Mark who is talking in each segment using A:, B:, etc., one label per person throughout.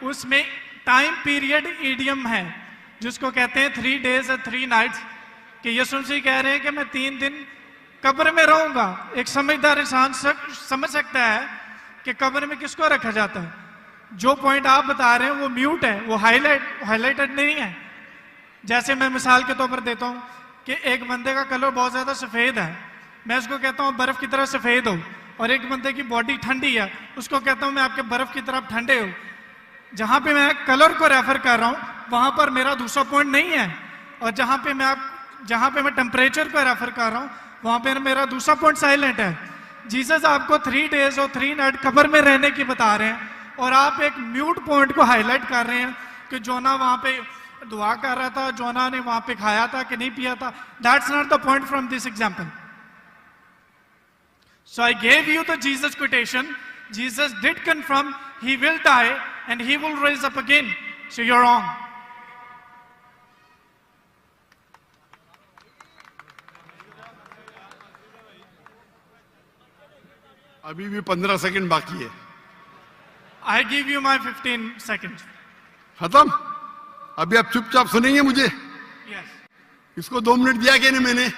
A: उसमें time period idiom है जिसको कहते हैं 3 days और 3 nights, कि यीशु मसीह कह रहे हैं कि मैं 3 दिन कब्र में रहूंगा। एक समझदार इंसान समझ सकता है कि कब्र में किसको रखा जाता है। जो पॉइंट आप बता रहे हैं वो म्यूट है, वो हाईलाइटेड नहीं है। जैसे मैं मिसाल के तौर पर देता हूं कि एक बंदे का कलर बहुत ज्यादा सफेद है, मैं उसको कहता हूं बर्फ की तरह सफेद हो, और एक बंदे की बॉडी ठंडी है, उसको कहता हूं मैं आपके बर्फ की तरफ ठंडे हो। जहां पे मैं कलर को रेफर कर रहा हूं वहां पर मेरा दूसरा पॉइंट नहीं है, और जहां पे मैं टेम्परेचर को रेफर कर रहा हूं वहां पे मेरा दूसरा पॉइंट साइलेंट है। जीसस आपको 3 days और 3 nights कब्र में रहने की बता रहे हैं, और आप एक म्यूट पॉइंट को हाईलाइट कर रहे हैं कि जोना वहां पे दुआ कर रहा था, जोना ने वहां पे खाया था कि नहीं पिया था। That's not the point from this example. So I gave you the Jesus quotation. Jesus did confirm he will die and he will rise up again. So you're wrong.
B: अभी भी 15 सेकंड बाकी है।
A: I give you my 15 seconds.
B: खत्म? अभी आप चुपचाप सुनेंगे मुझे?
A: Yes.
B: इसको 2 मिनट दिया कि नहीं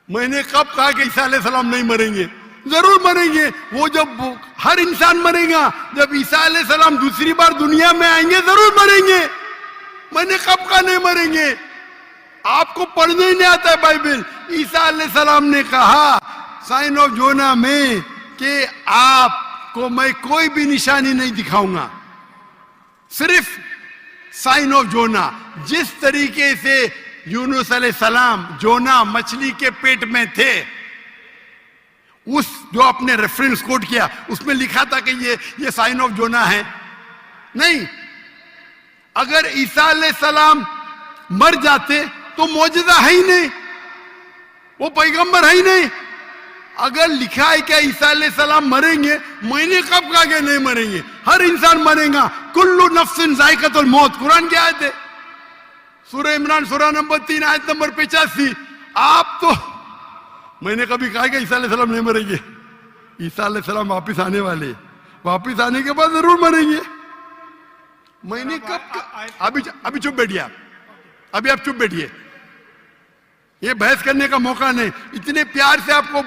B: मैंने कब कहा कि ईसा अलैहिस्सलाम नहीं मरेंगे? जरूर मरेंगे। वो जब हर इंसान मरेगा, जब ईसा अलैहिस्सलाम दूसरी बार दुनिया में आएंगे जरूर मरेंगे। मैंने कब कहा नहीं मरेंगे? आपको पढ़ने ही नहीं आता है बाइबल। ईसा अलैहिस्सलाम ने कहा साइन ऑफ जोना में कि आपको मैं कोई भी निशानी नहीं दिखाऊंगा, सिर्फ साइन ऑफ जोना। जिस तरीके से यूनुस अलैहिस्सलाम जोना मछली के पेट में थे, उस जो आपने रेफरेंस कोट किया उसमें लिखा था कि ये साइन ऑफ जोना है? नहीं। अगर ईसा अलैहिस्सलाम मर जाते तो मौजूदा है ही नहीं, वो पैगंबर है ही नहीं। अगर लिखा है क्या ईसा अलैहिस्सलाम मरेंगे, मैंने कब कहा कि नहीं मरेंगे? हर इंसान मरेगा। कुल्लु नफ्सिन जायकातुल मौत, कुरान की आयत है, सूरह इमरान सूरह नंबर 3 आयत नंबर 85। आप तो, मैंने कभी कहा कि ईसा अलैहिस्सलाम नहीं मरेंगे? ईसा अलैहिस्सलाम वापिस आने वाले, वापिस आने के बाद जरूर मरेंगे। मैंने कब? अभी चुप बैठिए आप, अभी आप चुप बैठिए, ये बहस करने का मौका नहीं। इतने प्यार से आपको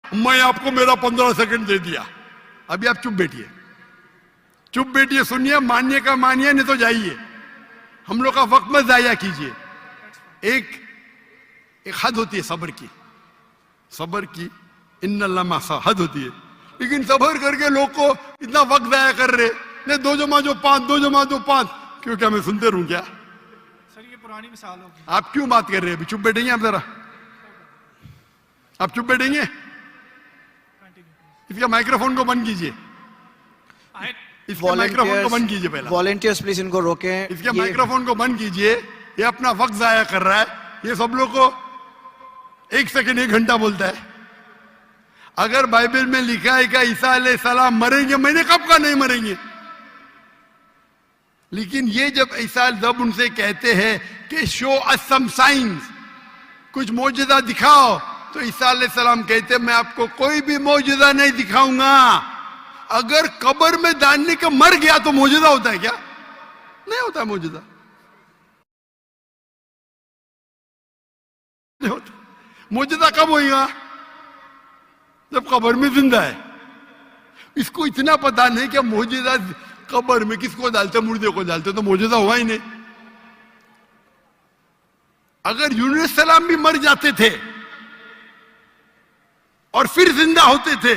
B: मैं आपको मेरा 15 सेकंड दे दिया। अभी आप चुप बैठिए, चुप बैठिए, सुनिए, मानिए का मानिए, नहीं तो जाइए। हम लोग का वक्त मत जाया कीजिए। एक हद होती है सब्र की, सब्र की इन्नल्लाह मासा हद होती है। लेकिन सब्र करके लोग को इतना वक्त जाया कर रहे, नहीं 2 जमा 5, 2 जमा 5, क्यों? क्या मैं सुनते रहूं क्या?
A: सर ये पुरानी मिसाल होगी।
B: आप क्यों बात कर रहे हैं? अभी चुप बैठेंगे आप जरा, आप चुप बैठेंगे? इसका माइक्रोफोन को बंद कीजिए, इसके माइक्रोफोन को बंद कीजिए पहले।
C: वॉलंटियर्स प्लीज इनको रोकें।
B: इसके माइक्रोफोन को बंद कीजिए, ये अपना वक्त जाया कर रहा है। ये सब लोग को 1 सेकंड 1 घंटा बोलता है। अगर बाइबल में लिखा है कि ईसा अलैहिस्सलाम मरेंगे, मैंने कब कहा नहीं मरेंगे? लेकिन ये जब उनसे कहते हैं कि शो अस सम साइंस, कुछ मौजूदा दिखाओ, तो ईसा अलैहिस्सलाम कहते मैं आपको कोई भी मौजूदा नहीं दिखाऊंगा। अगर कब्र में डालने का मर गया तो मौजूदा होता है क्या? नहीं होता मौजूदा, नहीं होता। मौजूदा कब होगा? जब कब्र में जिंदा है। इसको इतना पता नहीं कि मौजूदा कब्र में किसको डालते, मुर्दे को डालते, तो मौजूदा हुआ ही नहीं। अगर यूनुस सलाम भी मर जाते थे और फिर जिंदा होते थे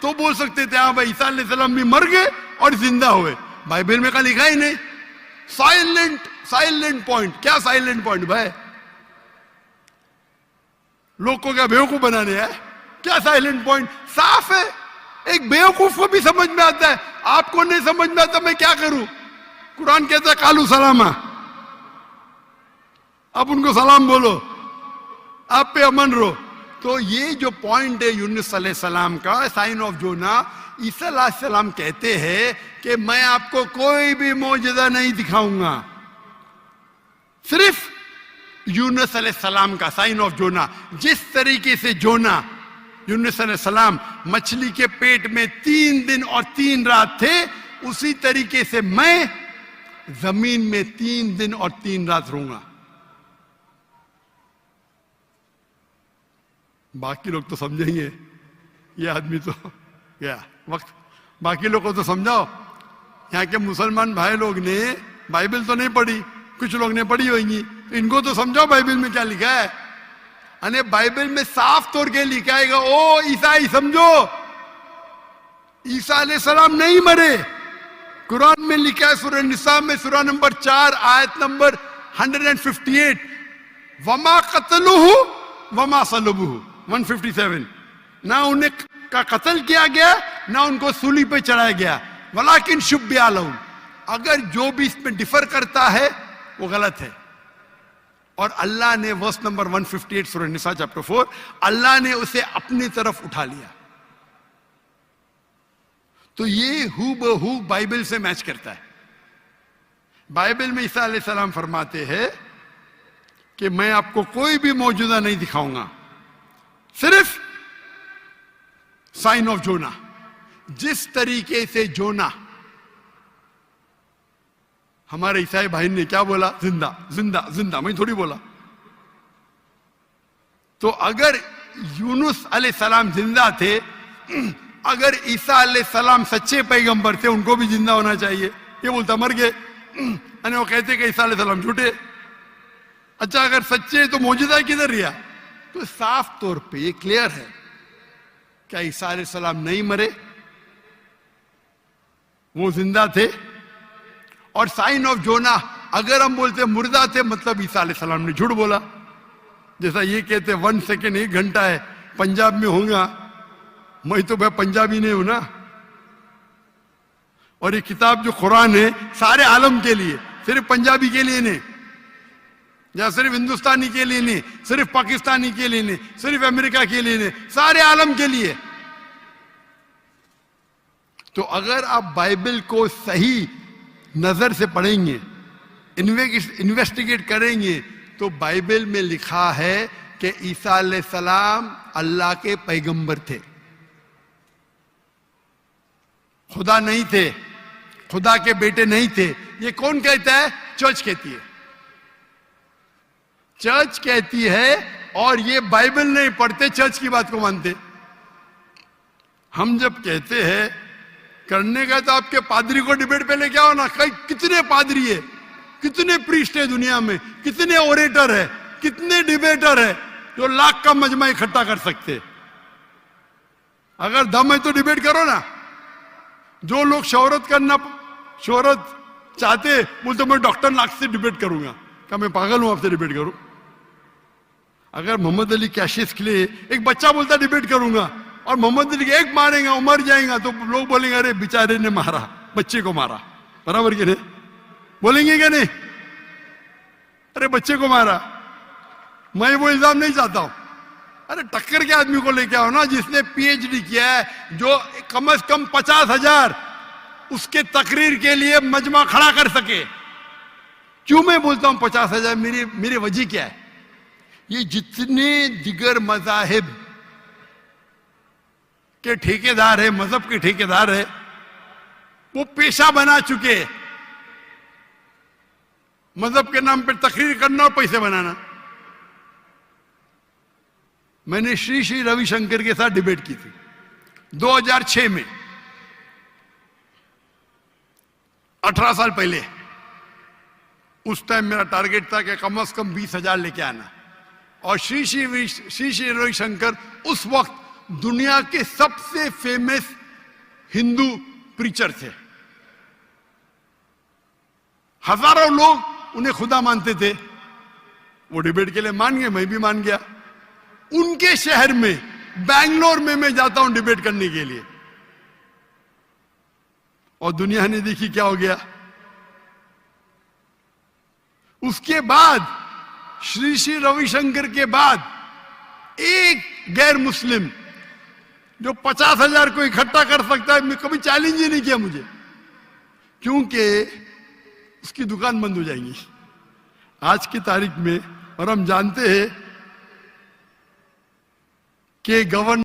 B: तो बोल सकते थे हाँ भाई ईसा अलैहिस्सलाम भी मर गए और जिंदा हुए। बाइबल में का लिखा ही नहीं। Silent point. क्या साइलेंट पॉइंट भाई? लोग को क्या बेवकूफ बनाने है? क्या साइलेंट पॉइंट? साफ है, एक बेवकूफ को भी समझ में आता है, आपको नहीं समझ में आता, मैं क्या करूं? कुरान कहता है कालू सलामा, अब उनको सलाम बोलो, आप पे अमन रहो। तो ये जो पॉइंट है यूनुस अलैहिस्सलाम का, साइन ऑफ जोना, ईसा अलैहिस्सलाम कहते हैं कि मैं आपको कोई भी मौजूदा नहीं दिखाऊंगा, सिर्फ यूनुस अलैहिस्सलाम का साइन ऑफ जोना। जिस तरीके से जोना यूनुस अलैहिस्सलाम मछली के पेट में 3 दिन और 3 रात थे, उसी तरीके से मैं जमीन में 3 दिन और 3 रात रहूंगा। बाकी लोग तो समझेंगे, ये आदमी तो क्या वक्त, बाकी लोग को तो समझाओ। यहाँ के मुसलमान भाई लोग ने बाइबल तो नहीं पढ़ी, कुछ लोग ने पढ़ी होगी, तो इनको तो समझाओ बाइबल में क्या लिखा है। अने बाइबल में साफ तौर के लिखा है, ओ ईसाई समझो, ईसा अलैहिस्सलाम नहीं मरे। कुरान में लिखा है सूरह निसा में सूरह नंबर 4 आयत नंबर 158, वमा कतलुहु वमा सलबुहु 157, ना उन्हें का कत्ल किया गया ना उनको सूली पे चढ़ाया गया, वलाकिन शुब्बिया लहुम। अगर जो भी इसमें डिफर करता है वो गलत है। और अल्लाह ने वर्स नंबर 158 सूरह निसा चैप्टर 4, अल्लाह ने उसे अपनी तरफ उठा लिया। तो ये हूबहू बाइबल से मैच करता है। बाइबल में ईसा अलैहिस्सलाम फरमाते हैं कि मैं आपको कोई भी मौजूदा नहीं दिखाऊंगा, सिर्फ साइन ऑफ जोना। जिस तरीके से जोना, हमारे ईसाई भाई ने क्या बोला, जिंदा जिंदा जिंदा, मैं थोड़ी बोला। तो अगर यूनुस अलैहिस्सलाम जिंदा थे, अगर ईसा अलैहिस्सलाम सच्चे पैगंबर थे, उनको भी जिंदा होना चाहिए। ये बोलता मर गए, अने वो कहते कि ईसा अलैहिस्सलाम झूठे। अच्छा अगर सच्चे तो मौजूदा किधर रिया? तो साफ तौर पे ये क्लियर है, क्या ईसा अलैहिस्सलाम नहीं मरे, वो जिंदा थे। और साइन ऑफ जोना, अगर हम बोलते मुर्दा थे, मतलब ईसा अलैहिस्सलाम ने झूठ बोला। जैसा ये कहते 1 सेकेंड 1 घंटा है, पंजाब में होगा, मैं तो भाई पंजाबी नहीं हूं ना। और ये किताब जो कुरान है सारे आलम के लिए, सिर्फ पंजाबी के लिए नहीं, या सिर्फ हिंदुस्तानी के लिए नहीं, सिर्फ पाकिस्तानी के लिए नहीं, सिर्फ अमेरिका के लिए नहीं, सारे आलम के लिए। तो अगर आप बाइबल को सही नजर से पढ़ेंगे, इन्वेस्टिगेट करेंगे, तो बाइबल में लिखा है कि ईसा अलैहिस्सलाम अल्लाह के पैगंबर थे, खुदा नहीं थे, खुदा के बेटे नहीं थे। ये कौन कहता है? चर्च कहती है। चर्च कहती है, और ये बाइबल नहीं पढ़ते, चर्च की बात को मानते। हम जब कहते हैं करने का, तो आपके पादरी को डिबेट पे लेके आओ ना। कई कितने पादरी है, कितने प्रीस्ट है दुनिया में, कितने ओरेटर है, कितने डिबेटर है जो लाख का मजमा इकट्ठा कर सकते। अगर दम है तो डिबेट करो ना। जो लोग शोहरत चाहते, बोलते मैं डॉक्टर लाख से डिबेट करूंगा। क्या मैं पागल हूं आपसे डिबेट करूं? अगर मोहम्मद अली कैशिस के लिए एक बच्चा बोलता डिबेट करूंगा, और मोहम्मद अली एक मारेगा, मर जाएगा, तो लोग बोलेंगे अरे बेचारे ने मारा, बच्चे को मारा। बराबर के नहीं बोलेंगे क्या? नहीं, अरे बच्चे को मारा। मैं वो इल्जाम नहीं चाहता हूं। अरे टक्कर के आदमी को लेके आओ ना, जिसने पीएचडी किया है, जो कम से कम 50,000 उसके तकरीर के लिए मजमा खड़ा कर सके। क्यों मैं बोलता हूं 50,000? मेरी वजह क्या है? ये जितने दिगर मजाहिब के ठेकेदार है, मजहब के ठेकेदार है, वो पेशा बना चुके, मजहब के नाम पे तकरीर करना और पैसे बनाना। मैंने श्री श्री रविशंकर के साथ डिबेट की थी 2006 में, 18 साल पहले। उस टाइम मेरा टारगेट था कि कम से कम 20,000 लेके आना। और श्री श्री रविशंकर उस वक्त दुनिया के सबसे फेमस हिंदू प्रीचर थे। हजारों लोग उन्हें खुदा मानते थे। वो डिबेट के लिए मान गए, मैं भी मान गया। उनके शहर में, बैंगलोर में मैं जाता हूं डिबेट करने के लिए, और दुनिया ने देखी क्या हो गया। उसके बाद श्री श्री रविशंकर के बाद एक गैर मुस्लिम जो 50,000 को इकट्ठा कर सकता है, मैं कभी चैलेंज ही नहीं किया मुझे, क्योंकि उसकी दुकान बंद हो जाएंगी आज की तारीख में। और हम जानते हैं कि गवर्नर